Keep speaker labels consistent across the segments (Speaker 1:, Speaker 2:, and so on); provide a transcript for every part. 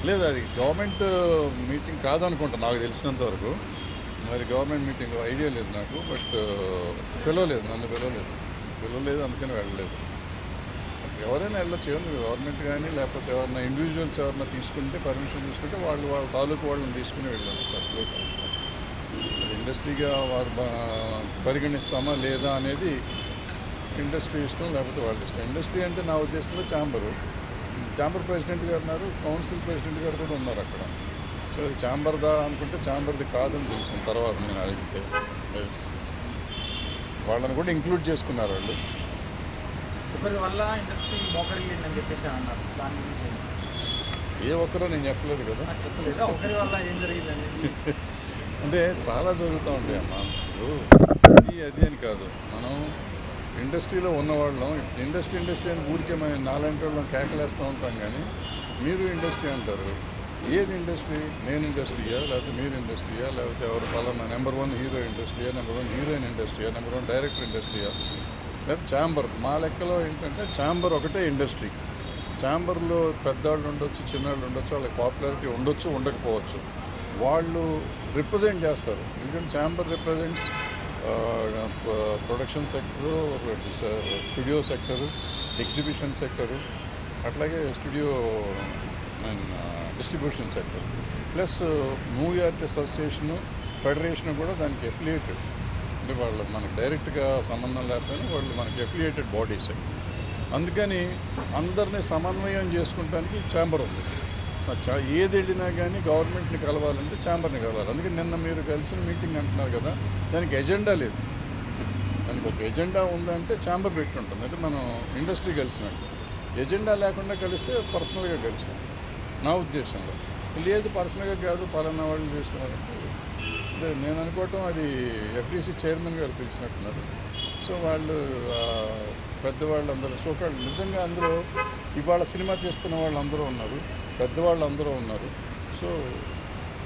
Speaker 1: లేదు, అది government meeting కాదనుకుంటా నాకు తెలిసినంత వరకు. మరి గవర్నమెంట్ మీటింగ్ ఐడియా లేదు నాకు. బట్ పిలవలేదు, నన్ను పిలవలేదు, అందుకని వెళ్ళలేదు. ఎవరైనా వెళ్ళొచ్చు, ఏముంది, గవర్నమెంట్ కానీ లేకపోతే ఎవరైనా ఇండివిజువల్స్ ఎవరైనా తీసుకుంటే, పర్మిషన్ తీసుకుంటే వాళ్ళ తాలూకు వాళ్ళని తీసుకుని వెళ్ళొచ్చు. తప్పలేదు. ఇండస్ట్రీగా వారు పరిగణిస్తామా లేదా అనేది ఇండస్ట్రీ ఇష్టం, లేకపోతే వాళ్ళ ఇష్టం. ఇండస్ట్రీ అంటే నా ఉద్దేశంలో ఛాంబర్ ప్రెసిడెంట్ గారు ఉన్నారు, కౌన్సిల్ ప్రెసిడెంట్ గారు కూడా ఉన్నారు అక్కడ. సో ఛాంబర్దా అనుకుంటే ఛాంబర్ది కాదని తెలిసిన తర్వాత నేను అడిగితే వాళ్ళని కూడా ఇంక్లూడ్ చేసుకున్నారు వాళ్ళు.
Speaker 2: ఒకరి వల్ల ఇండస్ట్రీ మోకరిల్లిందని చెప్పేసి అన్నారు. దాని గురించి
Speaker 1: ఏ ఒక్కరో నేను చెప్పలేదు కదా.
Speaker 2: చెప్పలేదు, ఒకరి వల్ల ఏం జరిగిందని.
Speaker 1: అంటే చాలా జరుగుతూ ఉంటాయి అమ్మా. అది అని కాదు, మనం ఇండస్ట్రీలో ఉన్నవాళ్ళం. ఇండస్ట్రీ అని ఊరికే మనం నాలాంటి వాళ్ళం కేకలేస్తూ ఉంటాం, కానీ మీరు ఇండస్ట్రీ అంటారు. ఏది ఇండస్ట్రీ? నేను ఇండస్ట్రీయా, లేకపోతే మీరు ఇండస్ట్రీయా, లేకపోతే ఎవరు పలానా నెంబర్ 1 హీరో ఇండస్ట్రీయా, నెంబర్ 1 హీరోయిన్ ఇండస్ట్రీయా, నెంబర్ 1 డైరెక్టర్ ఇండస్ట్రీయా, లేకపోతే ఛాంబర్? మా లెక్కలో ఏంటంటే ఛాంబర్ ఒకటే ఇండస్ట్రీ. ఛాంబర్లో పెద్దవాళ్ళు ఉండొచ్చు, చిన్నవాళ్ళు ఉండొచ్చు, వాళ్ళకి పాపులారిటీ ఉండొచ్చు, ఉండకపోవచ్చు. వాళ్ళు రిప్రజెంట్ చేస్తారు. ఎందుకంటే chamber represents production sector, studio sector, exhibition sector, అట్లాగే studio and distribution sector, plus movie artist association, federation కూడా దానికి ఎఫిలియేటెడ్. అంటే వాళ్ళు మనకు డైరెక్ట్గా సంబంధం లేకపోయినా వాళ్ళు మనకి ఎఫిలియేటెడ్ బాడీస్. అందుకని అందరినీ సమన్వయం చేసుకుంటానికి ఛాంబర్ ఉంది. ఏది వెళ్ళినా కానీ గవర్నమెంట్ని కలవాలంటే ఛాంబర్ని కలవాలి. అందుకని నిన్న మీరు కలిసిన మీటింగ్ అంటున్నారు కదా, దానికి ఎజెండా లేదు. దానికి ఒక ఎజెండా ఉందంటే ఛాంబర్ పెట్టుంటుంది. అంటే మనం ఇండస్ట్రీ కలిసినట్టు. ఎజెండా లేకుండా కలిస్తే పర్సనల్గా కలిసినట్టు నా ఉద్దేశంలో. లేదు, పర్సనల్గా కాదు, పలానా వాళ్ళు చేసుకున్నారంటే నేను అనుకోవటం అది ఎఫ్డీసీ చైర్మన్ గారు పిలిచినట్టున్నారు. సో వాళ్ళు పెద్దవాళ్ళు అందరూ సోకాళ్ళు నిజంగా అందులో ఇవాళ సినిమా చేస్తున్న వాళ్ళు అందరూ ఉన్నారు, పెద్దవాళ్ళు అందరూ ఉన్నారు. సో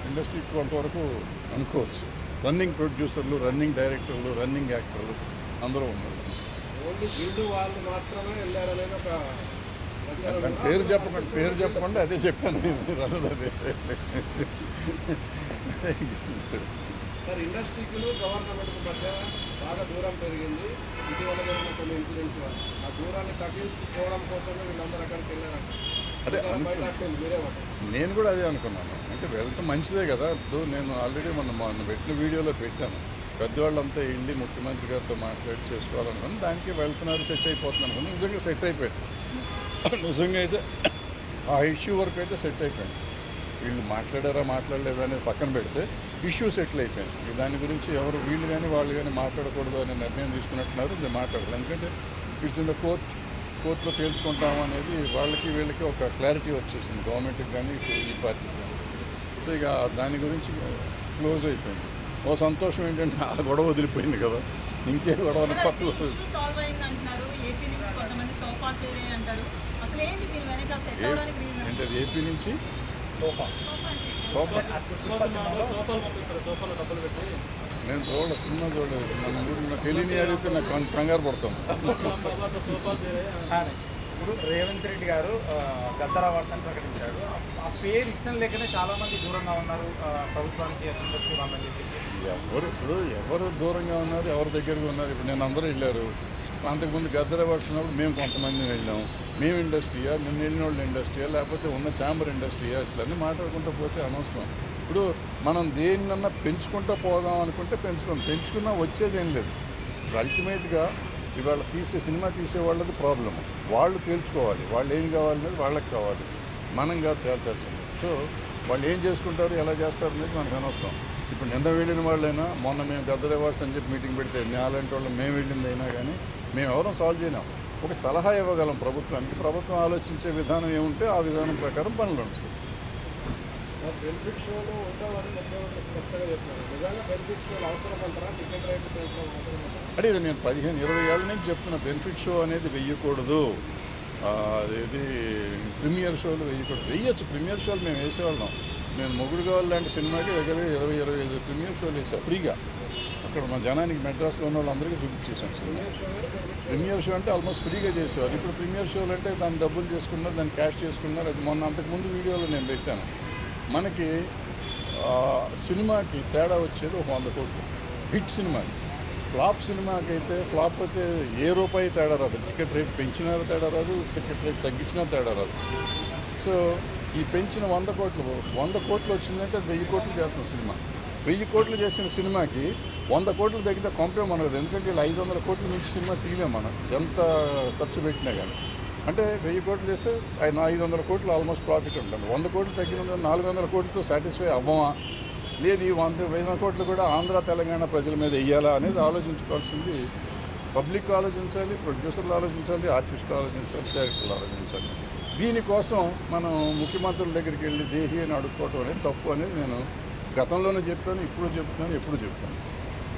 Speaker 1: ఇండస్ట్రీ కొంతవరకు అనుకోవచ్చు. రన్నింగ్ ప్రొడ్యూసర్లు, రన్నింగ్ డైరెక్టర్లు, రన్నింగ్ యాక్టర్లు అందరూ ఉన్నారు.
Speaker 3: ఓన్లీ గిల్డ్ వాళ్ళు మాత్రమే వెళ్ళారనేది ఒక
Speaker 1: పేరు చెప్పకుండా అదే చెప్పాను నేను. అదే
Speaker 3: సార్, ఇండస్ట్రీకి గవర్నమెంట్కి మధ్య బాగా దూరం పెరిగింది. ఇటీవల జరిగిన కొన్ని ఇన్సిడెంట్స్ వల్ల ఆ దూరాన్ని తగ్గించుకోవడం కోసమే వీళ్ళందరూ అక్కడికి వెళ్ళారంట.
Speaker 1: అదే నేను కూడా అదే అనుకున్నాను. అంటే వెళ్తే మంచిదే కదా. ఇప్పుడు నేను ఆల్రెడీ మొన్న పెట్టిన వీడియోలో పెట్టాను. పెద్దవాళ్ళంతా వెళ్ళి ముఖ్యమంత్రి గారితో మాట్లాడి చేసుకోవాలనుకుని దానికి వెళ్తున్నారు, సెట్ అయిపోతుంది అనుకుని. నిజంగా సెట్ అయిపోయింది. నిజంగా అయితే ఆ ఇష్యూ వరకు అయితే సెట్ అయిపోయింది. వీళ్ళు మాట్లాడలేదా అనేది పక్కన పెడితే ఇష్యూ సెటిల్ అయిపోయింది. దాని గురించి ఎవరు వీళ్ళు కానీ వాళ్ళు కానీ మాట్లాడకూడదు అనే నిర్ణయం తీసుకున్నట్టున్నారు. ఇది మాట్లాడాలి. ఎందుకంటే ఇట్స్ ఇన్ ద కోర్టులో తేల్చుకుంటాం అనేది వాళ్ళకి వీళ్ళకి ఒక క్లారిటీ వచ్చేసింది, గవర్నమెంట్కి కానీ ఈ పార్టీకి కానీ. సో ఇక దాని గురించి క్లోజ్ అయిపోయింది. ఓ సంతోషం ఏంటంటే ఆ గొడవ వదిలిపోయింది కదా. ఇంకే గొడవ కొత్తలో ఏంటది ఏపీ నుంచి సోఫా నేను సినిమా చూడలేదు. మన ఊరిలో తెలియని అడిగితే నాకు కంగారు పడతాను.
Speaker 2: ఇప్పుడు రేవంత్ రెడ్డి గారు గద్దర్ అవార్డ్స్ అని ప్రకటించారు. ఆ పేరు ఇష్టం లేకనే చాలామంది దూరంగా ఉన్నారు ప్రభుత్వానికి, ఇండస్ట్రీ వాళ్ళని చెప్పి.
Speaker 1: ఎవరు దూరంగా ఉన్నారు, ఎవరి దగ్గరగా ఉన్నారు? ఇప్పుడు నేను అందరూ వెళ్ళారు. అంతకుముందు గద్దర్ అవార్డ్స్ ఉన్నప్పుడు మేము కొంతమంది వెళ్ళాము. మేము ఇండస్ట్రీయా, నిన్న వెళ్ళిన వాళ్ళు ఇండస్ట్రీయా, లేకపోతే ఉన్న ఛాంబర్ ఇండస్ట్రీయా, ఇట్లన్నీ మాట్లాడుకుంటూ పోతే అనవసరం. ఇప్పుడు మనం దేన్నన్నా పెంచుకుంటూ పోదాం అనుకుంటే పెంచుకున్నా వచ్చేది ఏం లేదు. అల్టిమేట్గా ఇవాళ సినిమా తీసే వాళ్ళది ప్రాబ్లమ్. వాళ్ళు తేల్చుకోవాలి, వాళ్ళు ఏం కావాలనేది వాళ్ళకి కావాలి, మనం కాదు తేల్చాల్సింది. సో వాళ్ళు ఏం చేసుకుంటారు, ఎలా చేస్తారు అనేది మనకు అనవసరం. ఇప్పుడు నిన్న వెళ్ళిన వాళ్ళైనా, మొన్న మేము గద్దర్ అవార్డ్స్ అని చెప్పి మీటింగ్ పెడితే అలాంటి వాళ్ళు మేము వెళ్ళింది అయినా కానీ మేము ఎవరం సాల్వ్ చేయలేం. ఒక సలహా ఇవ్వగలం ప్రభుత్వానికి. ప్రభుత్వం ఆలోచించే విధానం ఏముంటే ఆ విధానం ప్రకారం పనులు ఉంటాయి.
Speaker 3: బెనిఫిట్ షోలు ఉంటామని ముఖ్యమంత్రి స్పష్టంగా చెప్తున్నారు. నిజంగా బెనిఫిట్ షోలు అవసరం అంటారా? టికెట్ రేట్లు పెంచడం అవసరం అంటారా?
Speaker 1: అంటే ఇది నేను 15-20 ఏళ్ళ నుంచి చెప్తున్నా. బెనిఫిట్ షో అనేది వెయ్యకూడదు. అదేది ప్రీమియర్ షోలు వెయ్యొచ్చు. ప్రీమియర్ షోలు మేము వేసేవాళ్ళం. నేను మొగుడు కావాలి లాంటి సినిమాకి దగ్గర 20-25 ప్రీమియర్ షోలు వేసా ఫ్రీగా. ఇక్కడ మన జనానికి మెడ్రాస్లో ఉన్న వాళ్ళందరికీ చూపించేసాను సినిమా. ప్రీమియర్ షో అంటే ఆల్మోస్ట్ ఫ్రీగా చేసేవారు. ఇప్పుడు ప్రీమియర్ షోలు అంటే దాన్ని డబ్బులు చేసుకున్నారు, దాన్ని క్యాష్ చేసుకున్నారు. అది మొన్న అంతకుముందు వీడియోలో నేను పెట్టాను. మనకి సినిమాకి తేడా వచ్చేది ఒక 100 కోట్లు. హిట్ సినిమాకి. ఫ్లాప్ సినిమాకి అయితే ఫ్లాప్ అయితే ఏ రూపాయి తేడా రాదు. టికెట్ రేట్ పెంచినా తేడా రాదు, టికెట్ రేట్ తగ్గించినా తేడా రాదు. సో ఈ పెంచిన 100 కోట్లు వచ్చిందంటే 1000 కోట్లు చేస్తున్న సినిమా. 1000 కోట్లు చేసిన సినిమాకి 100 కోట్లు తగ్గితే కొంపే మనది. ఎందుకంటే ఇలా 500 కోట్ల నుంచి సినిమా తీయలేం మనం, ఎంత ఖర్చు పెట్టినా కానీ. అంటే 1000 కోట్లు చేస్తే 500 కోట్లు ఆల్మోస్ట్ ప్రాఫిట్ ఉంటుంది. 100 కోట్లు తగ్గిన 400 కోట్లతో సాటిస్ఫై అవ్వమా, లేదు ఈ 100 కోట్లు కూడా ఆంధ్ర తెలంగాణ ప్రజల మీద వెయ్యాలా అనేది ఆలోచించుకోవాల్సింది పబ్లిక్ ఆలోచించాలి, ప్రొడ్యూసర్లు ఆలోచించాలి, ఆర్టిస్టులు ఆలోచించాలి, డైరెక్టర్లు ఆలోచించాలి. దీనికోసం మనం ముఖ్యమంత్రుల దగ్గరికి వెళ్ళి దేహి అని అడుక్కోవటం అనేది తప్పు అనేది నేను గతంలోనే చెప్పాను, ఇప్పుడు చెప్తాను, ఎప్పుడు చెప్తాను.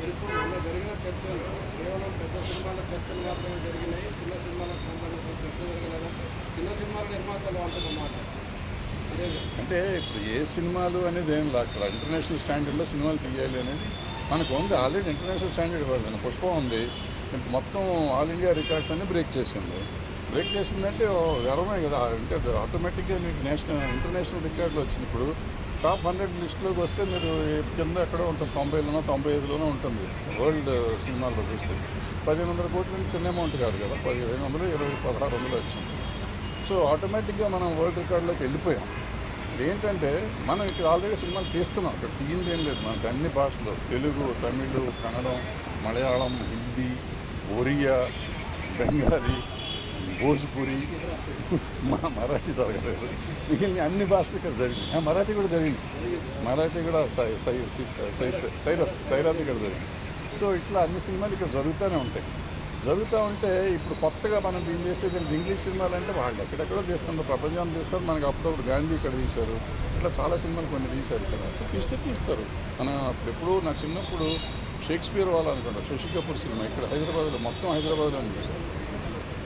Speaker 3: ఇప్పుడు మొన్న జరిగిన చర్చలు కేవలం పెద్ద సినిమాల చర్చలు మాత్రమే జరిగినాయి, చిన్న సినిమాలకు సంబంధించిన చర్చ జరగలేదంటే చిన్న సినిమాల నిర్మాతలు అంటున్నమాట.
Speaker 1: అంటే ఇప్పుడు ఏ సినిమాలు అనేది ఏం లేదు. అక్కడ ఇంటర్నేషనల్ స్టాండర్డ్లో సినిమాలు తీయాలి అనేది మనకు ఉంది. ఆల్రెడీ ఇంటర్నేషనల్ స్టాండర్డ్ ఇవ్వాలి. పుష్పం ఉంది, మొత్తం ఆల్ ఇండియా రికార్డ్స్ అన్ని బ్రేక్ చేసింది. బ్రేక్ చేసిందంటే గర్వమే కదా. అంటే ఆటోమేటిక్గా మీకు ఇంటర్నేషనల్ రికార్డులు వచ్చింది. ఇప్పుడు టాప్ 100 లిస్టులోకి వస్తే మీరు కింద ఎక్కడో ఉంటుంది, 90లోనో 95లోనో ఉంటుంది వరల్డ్ సినిమాల్లో చూస్తే. 1500 కోట్ల నుంచి చిన్న అమౌంట్ కాదు కదా, 1500, 20, 1600 వచ్చింది. సో ఆటోమేటిక్గా మనం వరల్డ్ రికార్డులోకి వెళ్ళిపోయాం. ఏంటంటే మనం ఇక్కడ ఆల్రెడీ సినిమాలు తీస్తున్నాం. ఇక్కడ తీయింది ఏం లేదు. మనకు అన్ని భాషలు, తెలుగు, తమిళ్, కన్నడం, మలయాళం, హిందీ, ఒరియా, బెంగాలీ, భోజ్పురి, మరాఠీ జరగలేదు. మిగిలిన అన్ని భాషలు ఇక్కడ జరిగింది. మరాఠీ కూడా జరిగింది. మరాఠీ కూడా సైరాత్ ఇక్కడ జరిగింది. సో ఇట్లా అన్ని సినిమాలు ఇక్కడ జరుగుతూనే ఉంటాయి. జరుగుతూ ఉంటే ఇప్పుడు కొత్తగా మనం దీన్ని చేసేది ఇంగ్లీష్ సినిమాలు అంటే వాళ్ళు ఎక్కడెక్కడో చేస్తున్నారు, ప్రపంచాన్ని తీస్తారు. మనకు అప్పుడప్పుడు గాంధీ ఇక్కడ తీశారు, ఇట్లా చాలా సినిమాలు కొన్ని తీశారు ఇక్కడ. తీస్తారు. మన ఎప్పుడు నా చిన్నప్పుడు షేక్స్పియర్ వాళ్ళు అనుకుంటా, శశి కపూర్ సినిమా ఇక్కడ హైదరాబాద్లో, మొత్తం హైదరాబాద్లో చూశారు.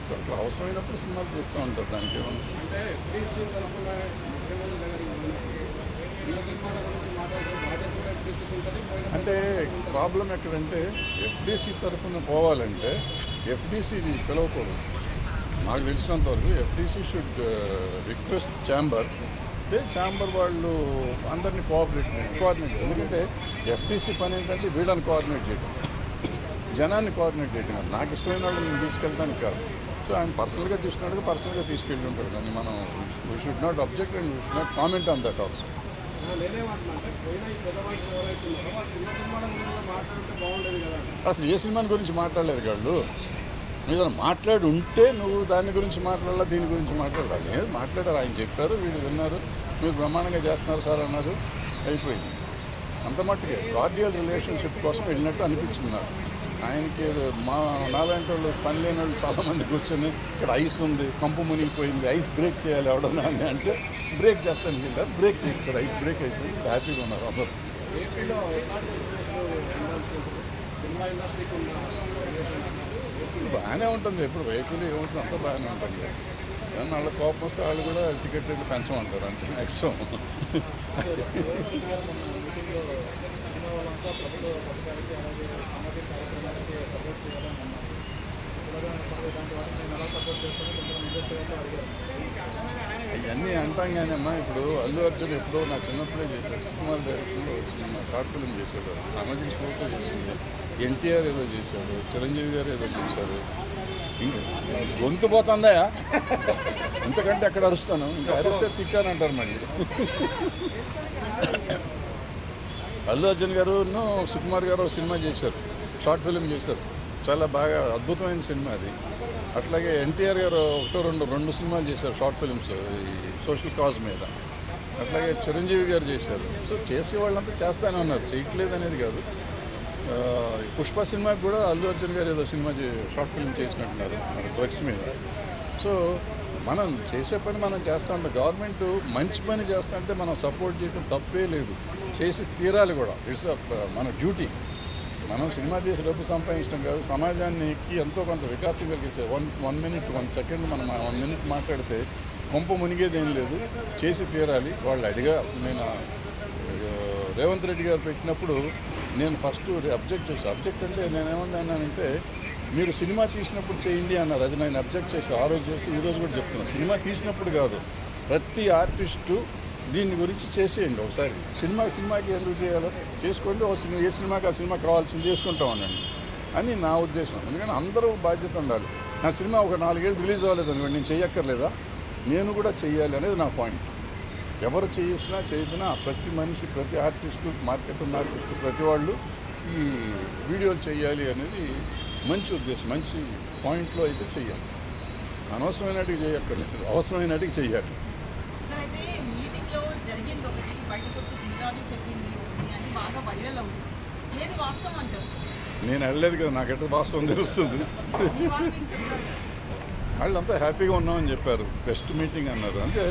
Speaker 1: సో అట్లా అవసరమైనప్పుడు సినిమాలు చేస్తూ ఉంటారు. దానికి ఏమన్నా
Speaker 3: అంటే FDC తరఫున ముఖ్యమంత్రి దగ్గరికి చిన్న సినిమాల గురించి మాట్లాడే బాధ్యత కూడా తీసుకుంటుంది.
Speaker 1: అంటే ప్రాబ్లం ఎక్కడంటే ఎఫ్డీసీ తరఫున పోవాలంటే ఎఫ్డీసీని పిలవకూడదు. నాకు తెలిసినంత వరకు FDC should request chamber. Chamber వాళ్ళు అందరినీ కోఆర్డినేట్. ఎందుకంటే ఎఫ్డీసీ పని ఏంటంటే వీళ్ళని కోఆర్డినేట్ చేయడం, జనాన్ని కోఆర్డినేట్ చేయడం. నాకు ఇష్టమైన వాళ్ళు నేను తీసుకెళ్తానికి కాదు. సో ఆయన పర్సనల్గా తీసుకున్నాడు, పర్సనల్గా తీసుకెళ్ళి ఉంటాడు. కానీ మనం we should not object and we should not comment on that also.
Speaker 3: నేనేమంటున్నా పోయిన ఈ పెద్ద మనుషులు ఎవరైతే ఉన్నారో వాళ్ళు చిన్న సినిమాల గురించి మాట్లాడితే బాగుండేది కదా.
Speaker 1: అసలు ఏ సినిమాని గురించి మాట్లాడలేదు వాళ్ళు. మీరు మాట్లాడి ఉంటే నువ్వు దాని గురించి మాట్లాడాలా, దీని గురించి మాట్లాడాలి. లేదు మాట్లాడారు, ఆయన చెప్పారు, వీళ్ళు విన్నారు, మీరు బ్రహ్మాండంగా చేస్తున్నారు సార్ అన్నారు, అయిపోయింది. అంత మట్టుకే కార్డియల్ రిలేషన్షిప్ కోసం వెళ్ళినట్టు అనిపించింది నాకు. ఆయనకి నాలాంటి వాళ్ళు పని లేని వాళ్ళు చాలామంది కూర్చొని ఇక్కడ ఐస్ ఉంది, కంపు మునిగిపోయింది, ఐస్ బ్రేక్ చేయాలి ఎవడన్నా అని అంటే బ్రేక్ చేస్తాను వెళ్ళారు, బ్రేక్ చేస్తారు. ఐస్ బ్రేక్ అయిపోయింది, హ్యాపీగా ఉన్నారు అందరూ.
Speaker 3: ఏపీలో సినిమా ఇండస్ట్రీకి ఉన్న
Speaker 1: బాగానే ఉంటుంది. ఎప్పుడు వెహికల్ ఏముంటుంది అంతా బాగానే ఉంటుంది. కానీ వాళ్ళ కోపం వస్తే వాళ్ళు కూడా టికెట్ రేట్లు పెంచమంటారు అంతే మ్యాక్సిమం. అవన్నీ అంటాం కానీ అమ్మా, ఇప్పుడు అల్లు అర్జున్ ఎప్పుడో నా చిన్నప్పుడే చేశాడు. సుకుమార్ డైరెక్టర్లో సినిమా షార్ట్ ఫిల్మ్ చేశాడు, సామాజిక స్ఫూర్తి చేసింది. ఎన్టీఆర్ ఏదో చేశాడు, చిరంజీవి గారు ఏదో చేశారు. ఇంకా గొంతు పోతుందా ఇంతకంటే ఎక్కడ అరుస్తాను, ఇంకా అరిస్తే తిట్టానంటారు మళ్ళీ. అల్లు అర్జున్ గారు సుకుమార్ గారు సినిమా చేశారు, షార్ట్ ఫిల్మ్ చేశారు, చాలా బాగా అద్భుతమైన సినిమా అది. అట్లాగే ఎన్టీఆర్ గారు రెండు సినిమాలు చేశారు షార్ట్ ఫిల్మ్స్ ఈ సోషల్ కాజ్ మీద. అట్లాగే చిరంజీవి గారు చేశారు. సో చేసే వాళ్ళంతా చేస్తానే ఉన్నారు, చేయట్లేదు అనేది కాదు. పుష్ప సినిమాకి కూడా అల్లు అర్జున్ గారు ఏదో సినిమా షార్ట్ ఫిల్మ్ చేసినట్టున్నారు డ్రగ్స్ మీద. సో మనం చేసే పని మనం చేస్తూ ఉంటాం. గవర్నమెంట్ మంచి పని చేస్తా అంటే మనం సపోర్ట్ చేయడం తప్పే లేదు, చేసి తీరాలి కూడా. ఇట్స్ మన డ్యూటీ. మనం సినిమా చేసి డబ్బు సంపాదించడం కాదు, సమాజానికి ఎంతో కొంత వికాసం కలిగించే 1 minute 1 second మనం 1 minute మాట్లాడితే కొంప మునిగేది ఏం లేదు, చేసి తీరాలి. వాళ్ళు అడిగా అసలు నేను రేవంత్ రెడ్డి గారు పెట్టినప్పుడు నేను ఫస్ట్ అబ్జెక్ట్ చేశాను. అబ్జెక్ట్ అంటే నేనేమన్నానంటే మీరు సినిమా తీసినప్పుడు చేయండి అన్నారు. అది నేను అబ్జెక్ట్ చేసి ఆ రోజు చేసి ఈరోజు కూడా చెప్తున్నాను. సినిమా తీసినప్పుడు కాదు, ప్రతి ఆర్టిస్టు దీని గురించి చేసేయండి ఒకసారి. సినిమాకి ఎందుకు చేయాలో చేసుకోండి. ఒక సినిమా ఏ సినిమాకి ఆ సినిమా కావాల్సింది చేసుకుంటా ఉండండి అని నా ఉద్దేశం. ఎందుకంటే అందరూ బాధ్యత ఉండాలి. నా సినిమా ఒక 4 ఏళ్ళు రిలీజ్ అవ్వలేదు అనుకోండి, నేను చెయ్యక్కర్లేదా? నేను కూడా చెయ్యాలి అనేది నా పాయింట్. ఎవరు చేసినా చేయకున్నా ప్రతి మనిషి, ప్రతి ఆర్టిస్టు, మార్కెట్ ఉన్న ఆర్టిస్టు, ప్రతి వాళ్ళు ఈ వీడియోలు చేయాలి అనేది మంచి ఉద్దేశం, మంచి పాయింట్లో అయితే చెయ్యాలి. అనవసరమైనటికి చేయక్కర్లేదు, అవసరమైనటికి చెయ్యాలి.
Speaker 4: సార్ అయితే మీటింగ్లో జరిగింది ఒకటి, బయటకు వచ్చి దిల్రాజు చెప్పింది ఒకటి అని బాగా వైరల్ అవుతుంది. ఏది వాస్తవం అంటారు సార్?
Speaker 1: నేను వెళ్ళలేదు కదా, నాకెట్లా వాస్తవం తెలుస్తుంది.
Speaker 4: మీ వాళ్ళు మీకు చెప్పారు కదా.
Speaker 1: వాళ్ళంతా హ్యాపీగా ఉన్నామని చెప్పారు. బెస్ట్ మీటింగ్ అన్నారు. అంటే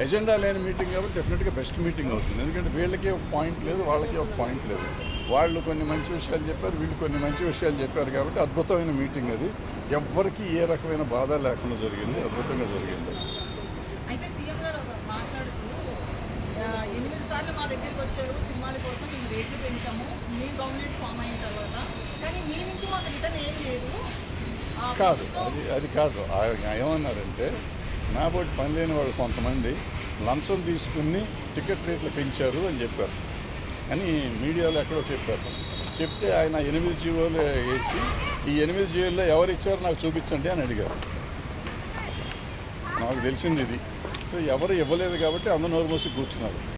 Speaker 1: ఎజెండా లేని మీటింగ్ కాబట్టి డెఫినెట్గా బెస్ట్ మీటింగ్ అవుతుంది. ఎందుకంటే వీళ్ళకి ఒక పాయింట్ లేదు, వాళ్ళకి ఒక పాయింట్ లేదు. వాళ్ళు కొన్ని మంచి విషయాలు చెప్పారు, వీళ్ళు కొన్ని మంచి విషయాలు చెప్పారు కాబట్టి అద్భుతమైన మీటింగ్ అది. ఎవ్వరికీ ఏ రకమైన బాధ లేకుండా జరిగింది, అద్భుతంగా జరిగింది.
Speaker 4: అయితే సీఎం గారు మాట్లాడుతూ 8 సార్లు మా దగ్గరికి వచ్చారు సినిమాల కోసం, మేము రేట్లు పెంచాము మీ గవర్నమెంట్ ఫామ్ అయిన తర్వాత, కానీ మీ నుంచి మాకు రిటర్న్ ఏది లేదు.
Speaker 1: కాదు, అది కాదు. ఆయన ఏమన్నారంటే నాబోటి పని లేని వాళ్ళు కొంతమంది లంచం తీసుకుని టికెట్ రేట్లు పెంచారు అని చెప్పారు అని మీడియాలో ఎక్కడో చెప్పారు. చెప్తే ఆయన 8 జీవోలు వేసి ఈ 8 జీవోల్లో ఎవరు ఇచ్చారో నాకు చూపించండి అని అడిగారు. నాకు తెలిసింది ఇది. సో ఎవరు ఇవ్వలేదు కాబట్టి అందరూ నోరు మూసి కూర్చున్నారు.